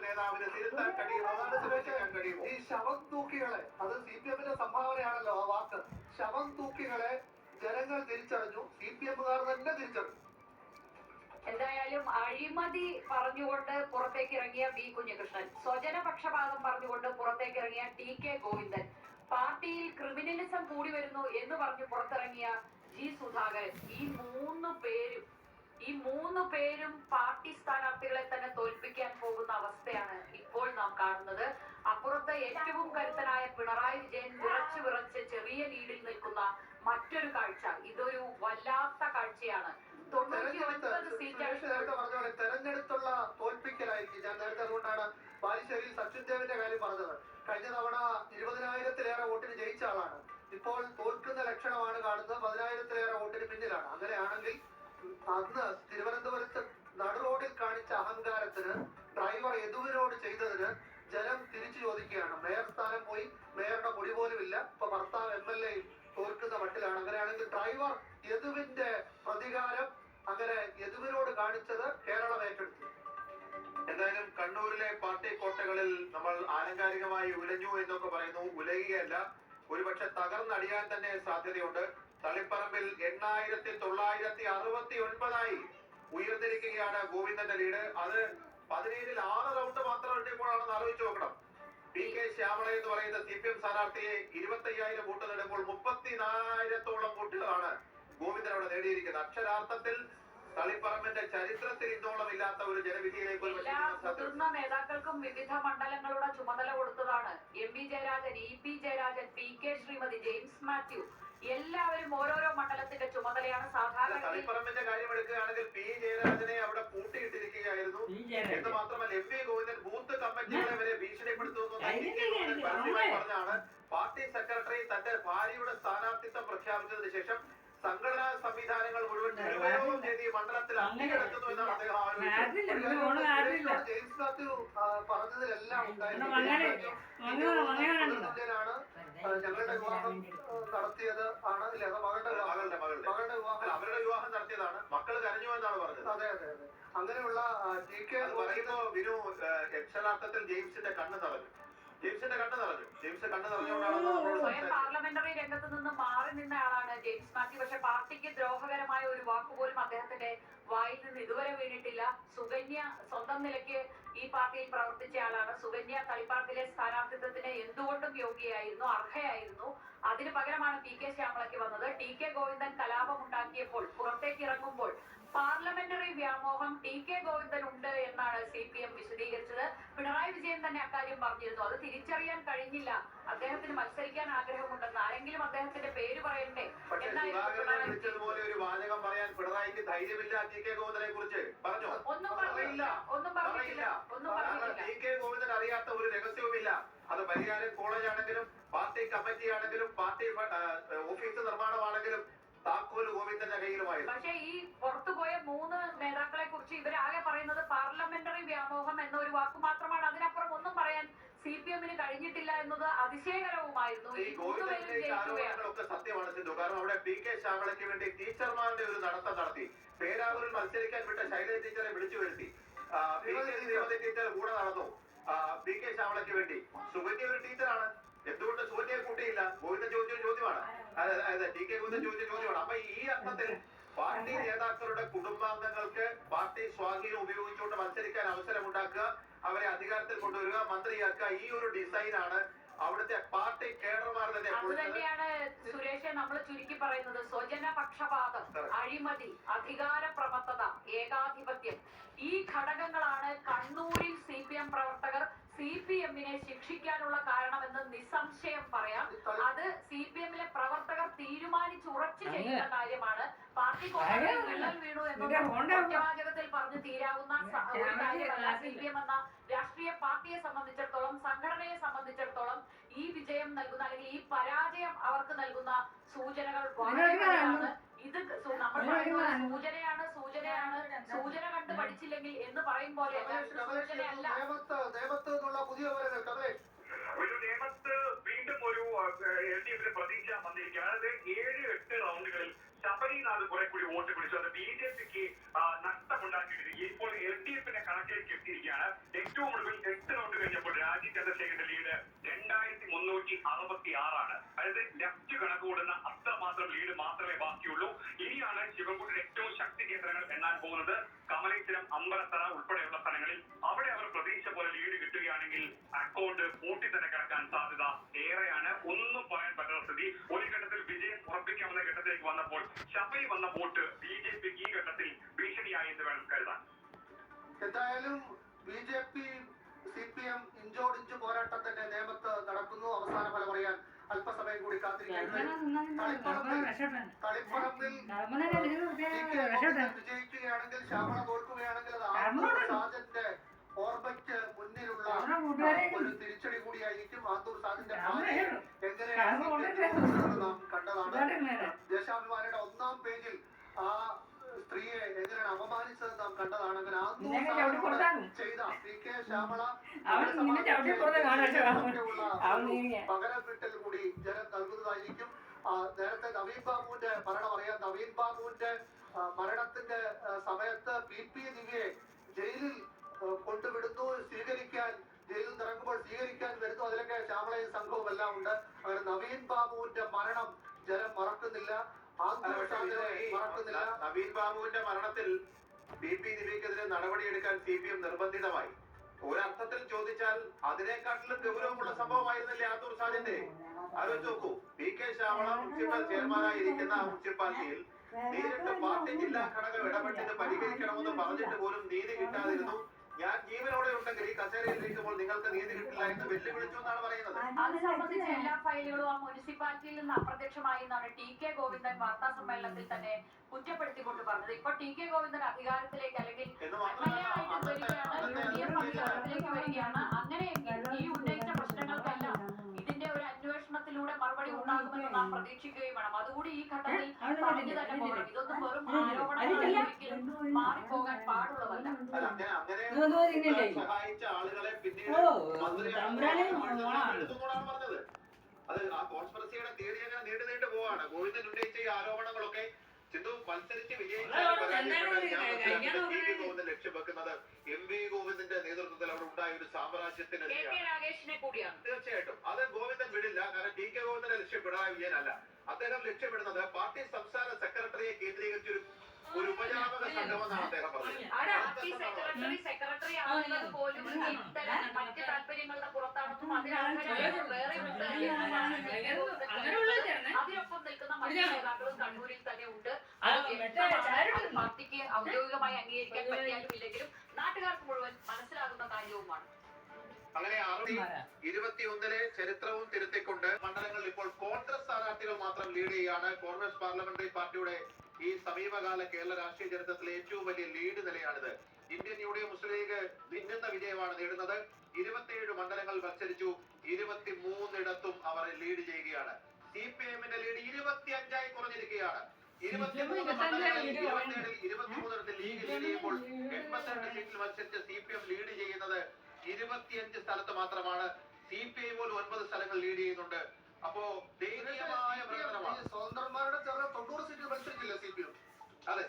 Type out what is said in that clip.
നേതാവിന് തിരുത്താൻ കഴിയും. ഈ ശവം തൂക്കികളെ, അത് CPM-ന്റെ സംഭാവനയാണല്ലോ ആ വാക്ക്. ശവം തൂക്കികളെ ജനങ്ങൾ തിരിച്ചറിഞ്ഞു, CPM-കാർ തന്നെ തിരിച്ചറിഞ്ഞു. എന്തായാലും അഴിമതി പറഞ്ഞുകൊണ്ട് പുറത്തേക്ക് ഇറങ്ങിയ വി കുഞ്ഞികൃഷ്ണൻ, സ്വജനപക്ഷപാതം പറഞ്ഞുകൊണ്ട് പുറത്തേക്ക് ഇറങ്ങിയ TK ഗോവിന്ദൻ, പാർട്ടിയിൽ ക്രിമിനലിസം കൂടി വരുന്നു എന്ന് പറഞ്ഞ് പുറത്തിറങ്ങിയ G സുധാകരൻ, ഈ മൂന്ന് പേരും പാർട്ടി സ്ഥാനാർത്ഥികളെ തന്നെ തോൽപ്പിക്കാൻ പോകുന്ന അവസ്ഥയാണ് ഇപ്പോൾ നാം കാണുന്നത്. അപ്പുറത്ത് ഏറ്റവും കരുത്തനായ പിണറായി വിജയൻ വിറച്ച് ചെറിയ ലീഡിൽ നിൽക്കുന്ന മറ്റൊരു കാഴ്ച. ഇതൊരു വല്ലാത്ത കാഴ്ചയാണ്. 99 സീറ്റാണ്. തെരഞ്ഞെടുത്തുള്ള തോൽപ്പിക്കലായിരിക്കും. ഞാൻ നേരത്തെ അതുകൊണ്ടാണ് ബാലുശ്ശേരിയിൽ സച്ചിൻ ദേവിന്റെ കാര്യം പറഞ്ഞത്. കഴിഞ്ഞ തവണ 20,000-ലേറെ വോട്ടിന് ജയിച്ച ആളാണ്. ഇപ്പോൾ തോൽക്കുന്ന ലക്ഷണമാണ് കാണുന്നത്. 10,000-ലേറെ വോട്ടിന് പിന്നിലാണ്. അങ്ങനെയാണെങ്കിൽ അന്ന് തിരുവനന്തപുരത്ത് നടു റോഡിൽ കാണിച്ച അഹങ്കാരത്തിന്, ഡ്രൈവർ യദുവിനോട് ചെയ്തതിന് ജനം തിരിച്ചു ചോദിക്കുകയാണ്. മേയർ സ്ഥാനം പോയി, മേയറുടെ പൊടി പോലും ഇല്ല. ഇപ്പൊ ഭർത്താവ് MLA തോൽക്കുന്ന മട്ടിലാണ്. അങ്ങനെയാണെങ്കിൽ ഡ്രൈവർ യദുവിന്റെ പ്രതികാരം അങ്ങനെ യദുവിനോട് കാണിച്ചത് കേരളം ഏറ്റെടുത്തു. എന്തായാലും കണ്ണൂരിലെ പാർട്ടി കോട്ടകളിൽ നമ്മൾ ആലങ്കാരികമായി ഉലഞ്ഞു എന്നൊക്കെ പറയുന്നു. ഉലയുകയല്ല, ഒരുപക്ഷെ തകർന്നടിയാൻ തന്നെ സാധ്യതയുണ്ട്. തളിപ്പറമ്പിൽ 8,969 ഉയർന്നിരിക്കുകയാണ് ഗോവിന്ദന്റെ ലീഡ്. അത് 17-ൽ 6 റൗണ്ട് മാത്രം എത്തിയപ്പോഴാണെന്ന് ആലോചിച്ച് നോക്കണം. PK ശ്യാമള എന്ന് പറയുന്ന CPM സ്ഥാനാർത്ഥിയെ 25,000 വോട്ട് നേടുമ്പോൾ 34,000-ഓളം വോട്ടുകളാണ് ഗോവിന്ദൻ അവിടെ നേടിയിരിക്കുന്നത്. അക്ഷരാർത്ഥത്തിൽ തളിപ്പറമ്പിന്റെ ചരിത്രത്തിൽ ഇന്നോളം ഇല്ലാത്ത ഒരു ജനവിധിയിലേക്ക് എല്ലാ മുതിർന്ന നേതാക്കൾക്കും വിവിധ മണ്ഡലങ്ങളുടെ ചുമതല കൊടുത്തതാണ്. MP Jayarajan, EP Jayarajan, PK Shrimati, James Mathew, എല്ലാവരും ഓരോരോ മണ്ഡലത്തിന്റെ ചുമതലയാണ്. സാധാരണ തളിപ്പറമ്പിന്റെ കാര്യം എടുക്കുകയാണെങ്കിൽ P ജയരാജനെ അവിടെ പൂട്ടിയിട്ടിരിക്കുകയായിരുന്നു എന്ന് മാത്രമല്ല MP ഗോവിന്ദൻ ബൂത്ത് കമ്മിറ്റികളെ വരെ ഭീഷണിപ്പെടുത്തുന്നു പറഞ്ഞാണ് പാർട്ടി സെക്രട്ടറി തന്റെ ഭാര്യയുടെ സ്ഥാനാർത്ഥിത്വം പ്രഖ്യാപിച്ചതിന് ശേഷം സംഘടനാ സംവിധാനങ്ങൾ മുഴുവൻ ദുരുപയോഗം ചെയ്ത് ഈ മണ്ഡലത്തിൽ അംഗീകരിക്കുന്നു എന്നാണ് അദ്ദേഹം ജെയിംസ് മാത്യു പറഞ്ഞതിലെല്ലാം ഉണ്ടായിരുന്നു. ഞങ്ങളുടെ വിവാഹം നടത്തിയത് ആണ് ഇല്ല, മകളുടെ വിവാഹം അവരുടെ വിവാഹം നടത്തിയതാണ്, മക്കൾ കരഞ്ഞു എന്നാണ് പറഞ്ഞത്. അതെ അതെ അതെ. അങ്ങനെയുള്ള TK പറയുമ്പോ വിനു അക്ഷരാർത്ഥത്തിൽ ജെയിംസിന്റെ കണ്ണ് നിറഞ്ഞു. സ്വയം പാർലമെന്ററി രംഗത്ത് നിന്ന് മാറി നിന്ന ആളാണ് ജെയിംസ് മാത്യു. പക്ഷെ പാർട്ടിക്ക് ദ്രോഹകരമായ ഒരു വാക്കുപോലും അദ്ദേഹത്തിന്റെ വായിൽ നിന്ന് ഇതുവരെ വീണിട്ടില്ല. സുകന്യ സ്വന്തം നിലയ്ക്ക് ഈ പാർട്ടിയിൽ പ്രവർത്തിച്ച ആളാണ്. സുകന്യ തളിപ്പറമ്പിലെ സ്ഥാനാർത്ഥിത്വത്തിന് എന്തുകൊണ്ടും യോഗ്യയായിരുന്നു, അർഹയായിരുന്നു. അതിന് പകരമാണ് PK ശ്യാമളയ്ക്ക് വന്നത്. TK ഗോവിന്ദൻ കലാപമുണ്ടാക്കിയപ്പോൾ, പുറത്തേക്ക് ഇറങ്ങുമ്പോൾ പാർലമെന്ററി വ്യാമോഹം TK ഗോവിന്ദൻ ഉണ്ട് എന്നാണ് CPM വിശദീകരിച്ചത്. പിണറായി വിജയൻ തന്നെ അക്കാര്യം പറഞ്ഞിരുന്നു. അത് തിരിച്ചറിയാൻ കഴിഞ്ഞില്ല. അദ്ദേഹത്തിന് മത്സരിക്കാൻ ആഗ്രഹമുണ്ടെന്ന്. ആരെങ്കിലും അദ്ദേഹത്തിന്റെ പേര് പറയണ്ടേ എന്നായിരുന്നു. ഒരു വാചകം പറയാൻ പിണറായിക്ക് ധൈര്യമില്ല. TK ഗോവിന്ദനെ കുറിച്ച് പറഞ്ഞു ഒന്നും പറഞ്ഞില്ല. TK ഗോവിന്ദൻ അറിയാത്ത ഒരു രഹസ്യവുമില്ല. അത് പരിഹാരം കോളേജ് ആണെങ്കിലും പാർട്ടി കമ്മിറ്റി ആണെങ്കിലും പാർട്ടി ഓഫീസ് നിർമ്മാണമാണെങ്കിലും താക്കോല് ഗോവിന്ദന്റെ കയ്യിലുമായിരുന്നു. പക്ഷേ ഈ പുറത്തുപോയ 3 നേതാക്കളെ കുറിച്ച് ഇവരാകെ പറയുന്നത് പാർലമെന്ററി വ്യാമോഹം എന്നൊരു വാക്ക് മാത്രമാണ്. അതിനപ്പുറം ഒന്നും പറയാൻ CPM-ന് കഴിഞ്ഞിട്ടില്ല എന്നത് അതിശയകരവുമായിരുന്നു. ഈ ഗോവിന്ദന്റെ ആരോപണങ്ങളൊക്കെ സത്യമാണ് സിന്ധു. കാരണം അവിടെ PK ശ്യാമളയ്ക്ക് വേണ്ടി ടീച്ചർമാരുടെ ഒരു നടത്തം നടത്തി. പേരാവൂരിൽ മത്സരിക്കാൻ വിട്ട ശൈലജ ടീച്ചറെ വിളിച്ചു വരുത്തി. PK ടീച്ചർ കൂടെ നടന്നു PK ശ്യാമളയ്ക്ക് വേണ്ടി. സുകന്യ ഒരു ടീച്ചറാണ്. എന്തുകൊണ്ട് സുകന്യയെ കൂട്ടിയില്ല? ഗോവിന്ദൻ ചോദിച്ചൊരു ചോദ്യമാണ്. TK ഗോവിന്ദൻ ചോദിച്ച ചോദ്യമാണ്. അപ്പൊ ഈ അർത്ഥത്തിൽ പാർട്ടി നേതാക്കളുടെ കുടുംബാംഗങ്ങൾക്ക് പാർട്ടി സ്വാധീനം ഉപയോഗിച്ചുകൊണ്ട് മത്സരിക്കാൻ അവസരമുണ്ടാക്കുക, അവരെ അധികാരത്തിൽ കൊണ്ടുവരിക, മന്ത്രിയാക്കുക, ഈ ഒരു ഡിസൈനാണ് അവിടുത്തെ പാർട്ടി കേഡർമാർ തന്നെ. അതുതന്നെയാണ് സുരേഷ് നമ്മൾ ചുരുക്കി പറയുന്നത്. സ്വജനപക്ഷപാതം, അഴിമതി, അധികാര പ്രമത്തത, ഏകാധിപത്യം, ഈ ഘടകങ്ങളാണ് കണ്ണൂരിൽ CPM പ്രവർത്തകർ CPM-നെ ശിക്ഷിക്കാനുള്ള കാരണമെന്ന് നിസ്സംശയം പറയാം. അത് CPM-ലെ പ്രവർത്തകർ തീരുമാനിച്ചുറച്ചു ചെയ്യുന്ന കാര്യമാണ്. പാർട്ടി കോൺഗ്രസ് വിള്ളൽ വീണു എന്നൊന്നും ഒറ്റവാചകത്തിൽ പറഞ്ഞു തീരാവുന്ന ഒരു കാര്യമല്ല. CPM എന്ന രാഷ്ട്രീയ പാർട്ടിയെ സംബന്ധിച്ചിടത്തോളം, സംഘടനയെ സംബന്ധിച്ചിടത്തോളം ഈ വിജയം നൽകുന്ന അല്ലെങ്കിൽ ഈ പരാജയം അവർക്ക് നൽകുന്ന സൂചനകൾ വളരെ വലുതാണ്. ഇത് നമ്മൾ സൂചനയാണ്, സൂചന കണ്ട് പഠിച്ചില്ലെങ്കിൽ എന്ന് പറയും പോലെ സൂചനയല്ല. ഒരു നിയമത്ത് വീണ്ടും ഒരു LDF പ്രതീക്ഷ വന്നിരിക്കുകയാണ്. അതായത് 7-8 റൗണ്ടുകളിൽ ശബരിനാഥ് കുറെ കൂടി വോട്ട് പിടിച്ചു. അത് BJPക്ക് നഷ്ടമുണ്ടാക്കിയിട്ടിരിക്കുക. ഇപ്പോൾ LDF കണക്കിലേക്ക് എത്തിയിരിക്കുകയാണ്. 6 അതായത് ലെഫ്റ്റ് കണക്കുകൂടുന്ന അത്രമാത്രം ലീഡ് മാത്രമേ ബാക്കിയുള്ളൂ. ഇനിയാണ് ശിവൻകുട്ടിയുടെ ഏറ്റവും ശക്തി കേന്ദ്രങ്ങൾ എണ്ണാൻ പോകുന്നത്. കമലേശ്വരം, അമ്പലത്തറ ഉൾപ്പെടെയുള്ള സ്ഥലങ്ങളിൽ അവിടെ അവർ പ്രതീക്ഷ പോലെ ലീഡ് കിട്ടുകയാണെങ്കിൽ അക്കൗണ്ട് പൂട്ടി തന്നെ കിടക്കാൻ സാധ്യത ഏറെയാണ്. ഒന്നും പറയാൻ പറ്റുന്ന സ്ഥിതി. ഒരു ഘട്ടത്തിൽ വിജയം ഉറപ്പിക്കാവുന്ന ഘട്ടത്തിലേക്ക് വന്നപ്പോൾ ശബരി വന്ന വോട്ട് BJPക്ക് ഈ ഘട്ടത്തിൽ ഭീഷണിയായി എന്ന് വേണം കരുതാൻ. എന്തായാലും BJP CPM ഇഞ്ചോടിഞ്ച് പോരാട്ടത്തിന്റെ നേമത്ത് നടക്കുന്നു. അവസാന ഫലം അറിയാൻ അല്പസമയം കൂടി കാത്തിരിക്കുകയാണെങ്കിൽ വിജയിക്കുകയാണെങ്കിൽ ശ്യാമള തോൽക്കുകയാണെങ്കിൽ അത് ആന്തൂർ സാജന്റെ ഓർമ്മയ്ക്ക് മുന്നിലുള്ള ഒരു തിരിച്ചടി കൂടിയായിരിക്കും. ആന്തൂർ സാജന്റെ എങ്ങനെ നാം കണ്ടതാണ്. ദേശാഭിമാനിയുടെ 1-ാം പേജിൽ ആ സ്ത്രീയെ എങ്ങനെയാണ് അപമാനിച്ചത് നാം കണ്ടതാണ്. അങ്ങനെ ചെയ്ത PK ശ്യാമള പകരം വീട്ടിൽ കൂടി ജനം നൽകുന്നതായിരിക്കും. നേരത്തെ നവീൻ ബാബുവിന്റെ മരണം അറിയാം. നവീൻ ബാബുവിന്റെ മരണത്തിന്റെ സമയത്ത് PP ദിവ്യയെ ജയിലിൽ കൊണ്ടുവിടുന്നു, സ്വീകരിക്കാൻ ജയിലിൽ നിന്ന് ഇറങ്ങുമ്പോൾ സ്വീകരിക്കാൻ വരുന്നു. അതിലൊക്കെ ശ്യാമളയും സംഘവും എല്ലാം ഉണ്ട്. അങ്ങനെ നവീൻ ബാബുവിന്റെ മരണം ജനം മറക്കുന്നില്ല. നവീൻ ബാബുവിന്റെ മരണത്തിൽ BP ദിവ്യക്കെതിരെ നടപടിയെടുക്കാൻ CPM നിർബന്ധിതമായി. ഒരർത്ഥത്തിൽ ചോദിച്ചാൽ അതിനെക്കാട്ടിലും ഗൗരവമുള്ള സംഭവമായിരുന്നില്ലേ ആന്തൂർ സാജന്റെ? ആലോചിച്ച് നോക്കൂ. PK ശ്യാമള മുനിസിപ്പൽ ചെയർമാനായി ഇരിക്കുന്ന മുനിസിപ്പാലിറ്റിയിൽ നേരിട്ട് പാർട്ടി ജില്ലാ ഘടകം ഇടപെട്ട് പരിഹരിക്കണമെന്ന് പറഞ്ഞിട്ട് പോലും നീതി കിട്ടാതിരുന്നു. ഞാൻ ജീവനോടെ ഉണ്ടെങ്കിൽ ഈ കസേരയിൽ ഇരിക്കുമ്പോൾ നിങ്ങൾക്ക് നീതി കിട്ടില്ല എന്ന് വെല്ലുവിളിച്ചു എന്നാണ് പറയുന്നത്. അത് സംബന്ധിച്ച എല്ലാ ഫയലുകളും ആ മുനിസിപ്പാലിറ്റിയിൽ നിന്ന് അപ്രത്യക്ഷമായി എന്നാണ് TK ഗോവിന്ദൻ വാർത്താ സമ്മേളനത്തിൽ തന്നെ കുറ്റപ്പെടുത്തിക്കൊണ്ട് പറഞ്ഞത്. ഇപ്പൊ TK ഗോവിന്ദൻ അധികാരത്തിലേക്ക് അല്ലെങ്കിൽ അധികാരത്തിലേക്ക് വരികയാണ്. അങ്ങനെയെങ്കിൽ ഈ ഉന്നയിച്ച പ്രശ്നങ്ങൾക്കെല്ലാം ഇതിന്റെ ഒരു അന്വേഷണത്തിലൂടെ മറുപടി ഉണ്ടാകുമെന്ന് നാം പ്രതീക്ഷിക്കുകയും വേണം. അതുകൂടി ഈ ഘട്ടത്തിൽ പറഞ്ഞു തന്നെ പോകണം. ഇതൊന്നും വെറും ആരോപണങ്ങളൊരിക്കലും മാറിപ്പോകാൻ പാടുള്ളതല്ല. സഹായിച്ച ആളുകളെ പിന്നീട് പറഞ്ഞത് അത് ആ കോൺസ്പിറസിയുടെ തിയറി അങ്ങനെ നീണ്ടു പോവാണ്. ഗോവിന്ദൻ ഉന്നയിച്ച ഈ ആരോപണങ്ങളൊക്കെ സിന്ധു മത്സരിച്ച് ഗോവിന്ദൻ ലക്ഷ്യം വെക്കുന്നത് MV ഗോവിന്ദന്റെ നേതൃത്വത്തിൽ അവിടെ ഉണ്ടായ ഒരു സാമ്രാജ്യത്തിന് തീർച്ചയായിട്ടും അത് ഗോവിന്ദൻ വിടില്ല. കാരണം TK ഗോവിന്ദനെ ലക്ഷ്യം പിണറായി വിജയനല്ല. അദ്ദേഹം ലക്ഷ്യമിടുന്നത് പാർട്ടി സംസ്ഥാന സെക്രട്ടറിയെ കേന്ദ്രീകരിച്ചൊരു ഒരു ഉപജാപക സംഘമെന്നാണ് അദ്ദേഹം പറഞ്ഞത്. സെക്രട്ടറി ആവുന്നത് പോലും ഇത്തരം മറ്റ് താല്പര്യങ്ങളുടെ പുറത്താണെന്നും അതിനൊപ്പം നിൽക്കുന്ന മറ്റു നേതാക്കളും കണ്ണൂരിൽ തന്നെ ഉണ്ട്. പാർട്ടിക്ക് ഔദ്യോഗികമായി അംഗീകരിക്കാൻ പറ്റിയാലും ഇല്ലെങ്കിലും നാട്ടുകാർക്ക് മുഴുവൻ മനസ്സിലാകുന്ന കാര്യവുമാണ്. അങ്ങനെ 21 ചരിത്രവും തിരുത്തിക്കൊണ്ട് മണ്ഡലങ്ങളിൽ ഇപ്പോൾ കോൺഗ്രസ് സ്ഥാനാർത്ഥികൾ മാത്രം ലീഡ് ചെയ്യാണ്. കോൺഗ്രസ് പാർലമെന്ററി പാർട്ടിയുടെ ഈ സമീപകാല കേരള രാഷ്ട്രീയ ചരിത്രത്തിലെ ഏറ്റവും വലിയ ലീഡ് നിലയാണിത്. ഇന്ത്യൻ യൂണിയൻ മുസ്ലിം ലീഗ് ഭിന്നുന്ന വിജയമാണ് നേടുന്നത്. 27 മണ്ഡലങ്ങൾ മത്സരിച്ചു. 23 അവർ ലീഡ് ചെയ്യുകയാണ്. CPMന്റെ ലീഡ് 25 കുറഞ്ഞിരിക്കുകയാണ്. 23 മണ്ഡലങ്ങളിൽ 23 ലീഗ് ലീഡ് ചെയ്യുമ്പോൾ 82 സീറ്റിൽ മത്സരിച്ച CPM ലീഡ് ചെയ്യുന്നത് 25 സ്ഥലത്ത് മാത്രമാണ്. CPI പോലും 9 സ്ഥലങ്ങൾ ലീഡ് ചെയ്യുന്നുണ്ട്. അപ്പോ ദയനീയമായ പ്രകടനമാണ്. സ്വതന്ത്രന്മാരുടെ 90 സീറ്റിൽ മത്സരിക്കില്ല CPM. അതെ.